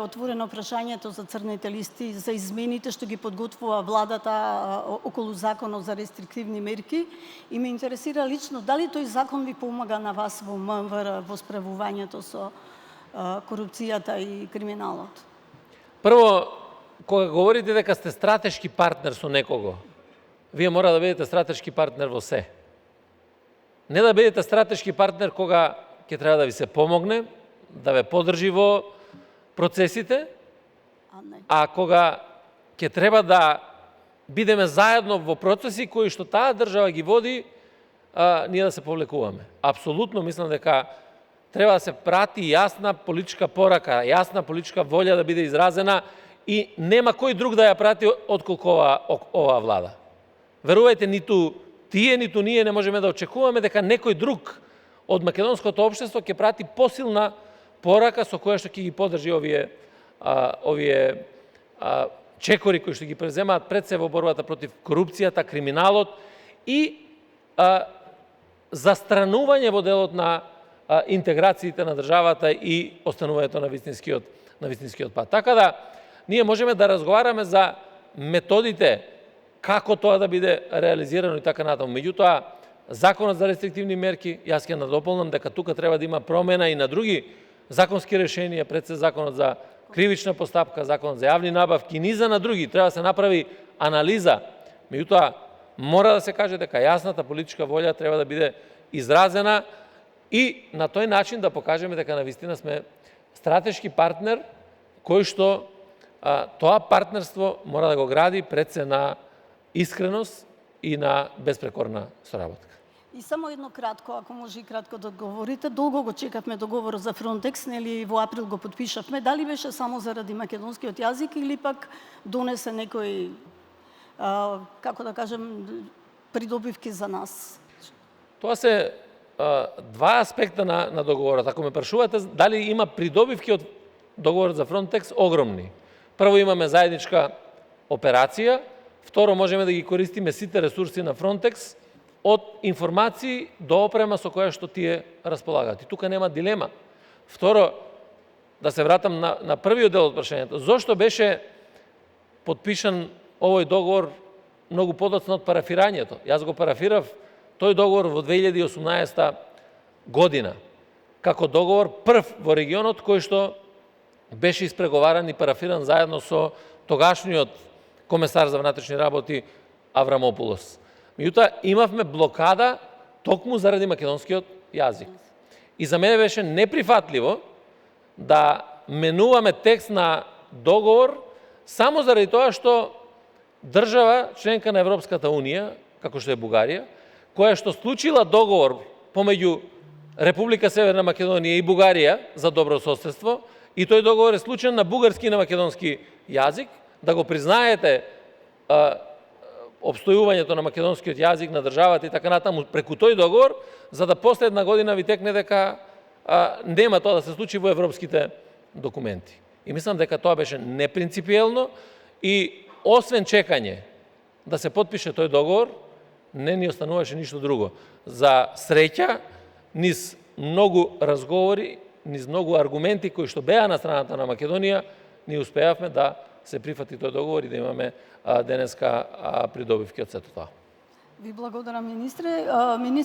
отворено прашањето за црните листи, за измените што ги подготвува владата околу законот за рестриктивни мерки. И ме интересира лично дали тој закон ви помага на вас во МВР во справувањето со корупцијата и криминалот? Прво, кога говорите дека сте стратешки партнер со некого, вие мора да бидете стратешки партнер во се. Не да бидете стратешки партнер кога ќе треба да ви се помогне, да ве подржи во процесите, а кога ќе треба да бидеме заедно во процеси кои што таа држава ги води, ние да се повлекуваме. Апсолутно мислам дека треба да се прати јасна политичка порака, јасна политичка волја да биде изразена и нема кој друг да ја прати отколку оваа влада. Верувајте, ниту тие, ниту ние не можеме да очекуваме дека некој друг од македонското општество ќе прати посилна порака со која што ќе ги подржи овие чекори кои што ги преземаат пред се во борбата против корупцијата, криминалот и застранување во делот на интеграциите на државата и останувањето на вистинскиот пат. Така да, ние можеме да разговараме за методите како тоа да биде реализирано и така натаму. Меѓутоа, законот за рестриктивни мерки, јас ќе надополнам дека тука треба да има промена и на други законски решенија, пред се законот за кривична постапка, законот за јавни набавки и низа на други. Треба да се направи анализа. Меѓутоа, мора да се каже дека јасната политичка волја треба да биде изразена и на тој начин да покажеме дека навистина сме стратешки партнер кој што тоа партнерство мора да го гради пред се на искреност и на безпрекорна соработка. И само едно кратко, ако може и кратко да одговорите. Долго го чекавме договорот за Фронтекс, нели во април го подпишавме. Дали беше само заради македонскиот јазик или пак донесе некои, како да кажем, придобивки за нас? Тоа се два аспекта на договорот. Ако ме прашувате дали има придобивки од договорот за Фронтекс, огромни. Прво имаме заедничка операција, второ можеме да ги користиме сите ресурси на Фронтекс од информации до опрема со која што тие располагаат. И тука нема дилема. Второ, да се вратам на првиот дел од прашањето. Зошто беше подпишан овој договор многу подоцна од парафирањето? Јас го парафирав тој договор во 2018 година, како договор прв во регионот кој што беше испреговаран и парафиран заедно со тогашниот комесар за внатрешни работи Аврамопулос. Меѓутоа, имавме блокада токму заради македонскиот јазик. И за мене беше неприфатливо да менуваме текст на договор само заради тоа што држава, членка на Европската Унија, како што е Бугарија, која што склучила договор помеѓу Република Северна Македонија и Бугарија за добрососедство, и тој договор е склучен на бугарски и на македонски јазик, да го признаете обстојувањето на македонскиот јазик на државата и така натаму преку тој договор, за да после една година ви текне дека нема тоа да се случи во европските документи. И мислам дека тоа беше непринципиелно и освен чекање да се подпише тој договор, не ни остануваше ништо друго. За среќа, низ многу разговори, низ многу аргументи кои што беа на страната на Македонија, ние успеавме да се прифати тој договор и да имаме денеска придобивки од сето тоа. Ви благодарам, министре.